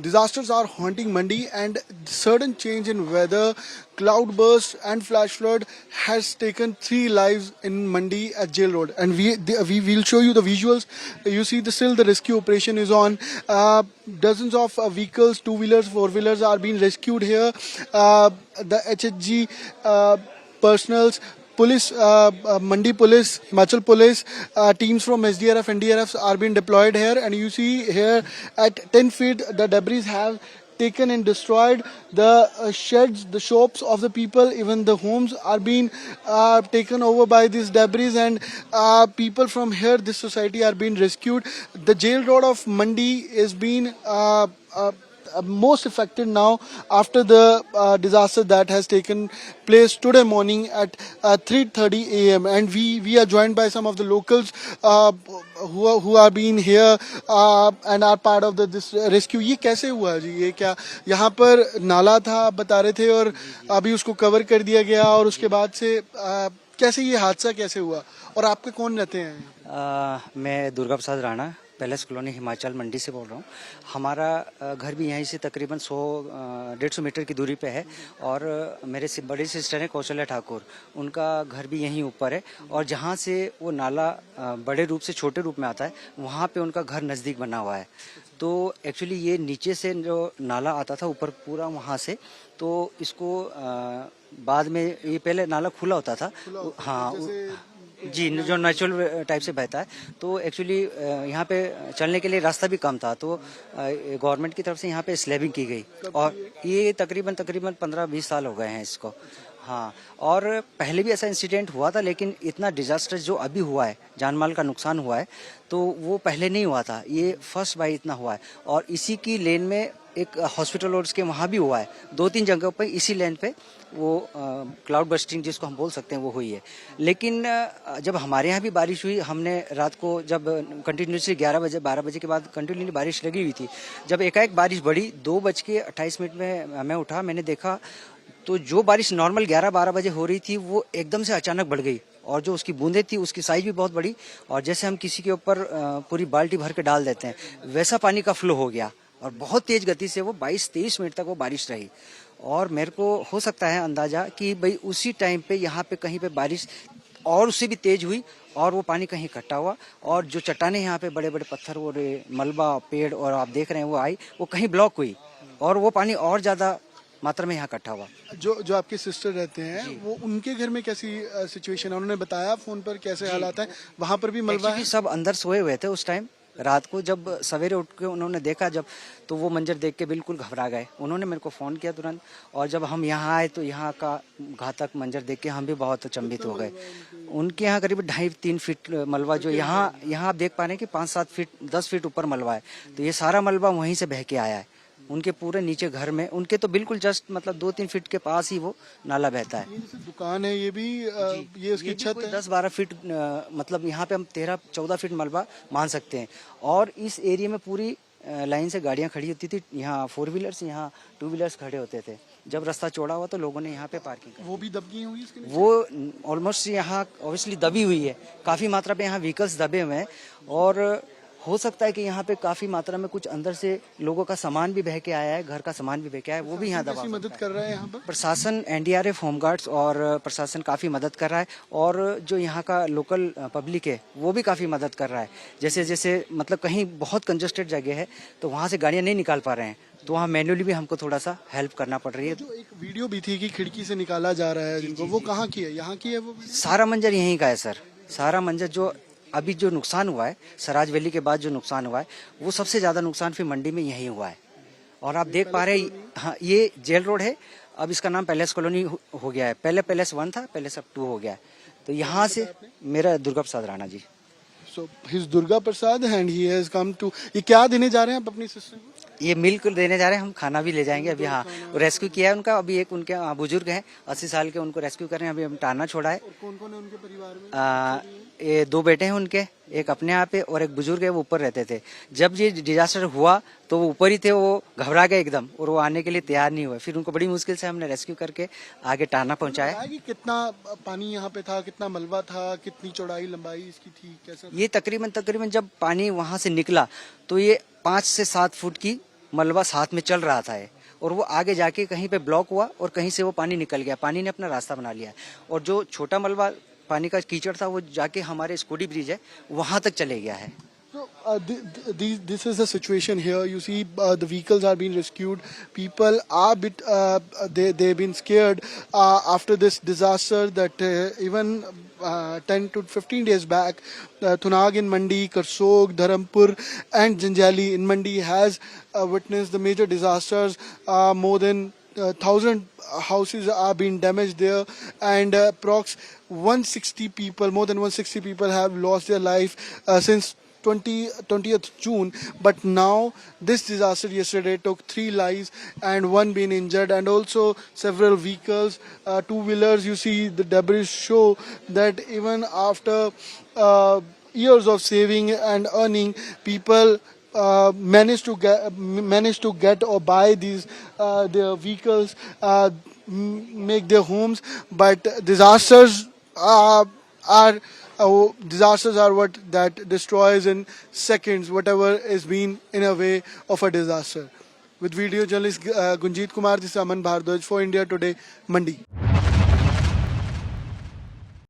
disasters are haunting Mandi, and sudden change in weather, cloudburst and flash flood has taken 3 lives in Mandi at Jail Road. And we will show you the visuals. You see the rescue operation is on. Dozens of vehicles, two-wheelers, four-wheelers are being rescued here. The HHG personals, police, Mandi police, Himachal police, teams from SDRF, NDRFs are being deployed here. And you see here at 10 feet the debris have taken and destroyed the sheds, the shops of the people. Even the homes are being taken over by these debris, and people from here, this society, are being rescued. The Jail Road of Mandi is being most affected now after the disaster that has taken place today morning at 3:30 a.m. And we are joined by some of the locals who are being here and are part of this rescue. ये कैसे हुआ जी? ये क्या यहाँ पर नाला था आप बता रहे थे और अभी उसको कवर कर दिया गया, और उसके बाद से कैसे ये हादसा कैसे हुआ, और आपके कौन रहते हैं? मैं दुर्गा प्रसाद राणा, पैलेस कॉलोनी, हिमाचल मंडी से बोल रहा हूँ। हमारा घर भी यहीं से तकरीबन 100-150 मीटर की दूरी पे है, और मेरे बड़ी सिस्टर है कौशल्या ठाकुर, उनका घर भी यहीं ऊपर है। और जहाँ से वो नाला बड़े रूप से छोटे रूप में आता है, वहाँ पे उनका घर नज़दीक बना हुआ है। तो एक्चुअली ये नीचे से जो नाला आता था ऊपर पूरा वहाँ से, तो इसको बाद में, ये पहले नाला खुला होता था, हाँ जी, जो नेचुरल टाइप से बहता है। तो एक्चुअली यहाँ पे चलने के लिए रास्ता भी कम था, तो गवर्नमेंट की तरफ से यहाँ पे स्लैबिंग की गई, और ये तकरीबन 15-20 साल हो गए हैं इसको। हाँ, और पहले भी ऐसा इंसिडेंट हुआ था, लेकिन इतना डिजास्टर जो अभी हुआ है, जान माल का नुकसान हुआ है, तो वो पहले नहीं हुआ था। ये फर्स्ट बार इतना हुआ है, और इसी की लेन में एक हॉस्पिटल और उसके वहाँ भी हुआ है। 2-3 जगहों पर इसी लेन पे वो क्लाउड बस्टिंग जिसको हम बोल सकते हैं वो हुई है। लेकिन जब हमारे यहाँ भी बारिश हुई, हमने रात को जब कंटिन्यूसली 11 बजे 12 बजे के बाद कंटिन्यूसली बारिश लगी हुई थी, जब एकाएक बारिश बढ़ी 2:28 में मैं उठा, मैंने देखा तो जो बारिश नॉर्मल 11-12 बजे हो रही थी वो एकदम से अचानक बढ़ गई, और जो उसकी बूंदें थी उसकी साइज भी बहुत बड़ी, और जैसे हम किसी के ऊपर पूरी बाल्टी भर के डाल देते हैं वैसा पानी का फ्लो हो गया, और बहुत तेज गति से वो 22-23 मिनट तक वो बारिश रही। और मेरे को हो सकता है अंदाजा कि भाई उसी टाइम पे यहाँ पे कहीं पे बारिश और उससे भी तेज हुई, और वो पानी कहीं इकट्ठा हुआ, और जो चट्टाने यहाँ पे बड़े बड़े पत्थर और मलबा पेड़ और आप देख रहे हैं वो आई, वो कहीं ब्लॉक हुई, और वो पानी और ज्यादा मात्रा में यहाँ इकट्ठा हुआ। जो आपके सिस्टर रहते हैं, वो उनके घर में कैसी सिचुएशन है? उन्होंने बताया फोन पर कैसे हालात है? वहाँ पर भी मलबा है? सब अंदर सोए हुए थे उस टाइम रात को। जब सवेरे उठ के उन्होंने देखा जब, तो वो मंजर देख के बिल्कुल घबरा गए। उन्होंने मेरे को फ़ोन किया तुरंत, और जब हम यहाँ आए तो यहाँ का घातक मंजर देख के हम भी बहुत अचंभित हो गए। उनके यहाँ करीब 2.5-3 फीट मलबा, जो यहाँ आप देख पा रहे हैं कि 5-7 फीट 10 फीट ऊपर मलबा है, तो ये सारा मलबा वहीं से बह के आया है उनके पूरे नीचे घर में। उनके तो बिल्कुल जस्ट मतलब 2-3 फीट के पास ही वो नाला बहता है। ये दुकान है, ये भी ये उसकी छत है। 10-12 फीट मतलब यहाँ पे हम 13-14 फीट मलबा मान सकते हैं। और इस एरिया में पूरी लाइन से गाड़ियाँ खड़ी होती थी, यहाँ 4 व्हीलर्स, यहाँ 2 व्हीलर्स खड़े होते थे। जब रास्ता चौड़ा हुआ तो लोगों ने यहाँ पे पार्किंग की। वो भी दबी हुई इसके नीचे? वो ऑलमोस्ट यहाँ ऑब्वियसली दबी हुई है, काफ़ी मात्रा पे यहाँ व्हीकल्स दबे हुए हैं, और हो सकता है कि यहाँ पे काफी मात्रा में कुछ अंदर से लोगों का सामान भी बह के आया है, घर का सामान भी बह के आया है, वो भी यहाँ दबा। मदद कर रहा है यहाँ पर प्रशासन, एनडीआरएफ, होमगार्ड्स और प्रशासन काफी मदद कर रहा है, और जो यहाँ का लोकल पब्लिक है वो भी काफी मदद कर रहा है। जैसे जैसे मतलब कहीं बहुत कंजस्टेड जगह है तो वहाँ से गाड़ियाँ नहीं निकाल पा रहे हैं, तो वहाँ मैन्युअली भी हमको थोड़ा सा हेल्प करना पड़ रही है। जो एक वीडियो भी थी कि खिड़की से निकाला जा रहा है जिनको, वो कहाँ की है? यहाँ की है वो? सारा मंजर यहीं का है सर। सारा मंजर जो अभी जो नुकसान हुआ है सराज वैली के बाद जो नुकसान हुआ है, वो सबसे ज्यादा नुकसान फिर मंडी में यही हुआ है। और आप देख पा रहे हैं, हाँ, ये जेल रोड है, अब इसका नाम पैलेस कॉलोनी हो गया है। पहले पैलेस 1 था, पैलेस अब 2 हो गया है। तो यहाँ से मेरा Durga Prasad Rana ji. So his Durga Prasad and he has come too. ये क्या देने जा रहे हैं आप अपनी सिस्टर को? ये मिल्क देने जा रहे हैं, हम खाना भी ले जाएंगे अभी। हाँ, रेस्क्यू किया है उनका। अभी एक उनके बुजुर्ग हैं 80 साल के, उनको रेस्क्यू कर रहे हैं। अभी हम टाना छोड़ा है। कौन कौन है उनके परिवार में? ये 2 बेटे हैं उनके, एक अपने यहाँ पे और एक बुजुर्ग है, वो ऊपर रहते थे। जब ये डिजास्टर हुआ तो वो ऊपर ही थे, वो घबरा गए एकदम, और वो आने के लिए तैयार नहीं हुए। फिर उनको बड़ी मुश्किल से हमने रेस्क्यू करके आगे टाना पहुंचाया। कितना पानी यहाँ पे था, कितना मलबा था, कितनी चौड़ाई लंबाई इसकी थी, कैसा? ये तकरीबन जब पानी वहां से निकला तो ये 5 से 7 फुट की मलबा साथ में चल रहा था है, और वो आगे जाके कहीं पे ब्लॉक हुआ और कहीं से वो पानी निकल गया, पानी ने अपना रास्ता बना लिया, और जो छोटा मलबा पानी का कीचड़ था वो जाके हमारे स्कूटी ब्रिज है वहां तक चले गया है। So this is the situation here. You see, the vehicles are being rescued. People are bit they've been scared after this disaster. That even 10 to 15 days back, Thunag in Mandi, Karsog, Dharampur, and Janjali in Mandi has witnessed the major disasters. More than 1,000 houses are being damaged there, and approx 160 people, more than 160 people have lost their life since 20th June. But now this disaster yesterday took 3 lives and 1 been injured, and also several vehicles, two-wheelers. You see the debris show that even after years of saving and earning, people manage to get or buy these their vehicles, make their homes, but disasters are what that destroys in seconds whatever is been in a way of a disaster. With video journalist Gunjit Kumar, this is Aman Bhardwaj for India Today, Mandi.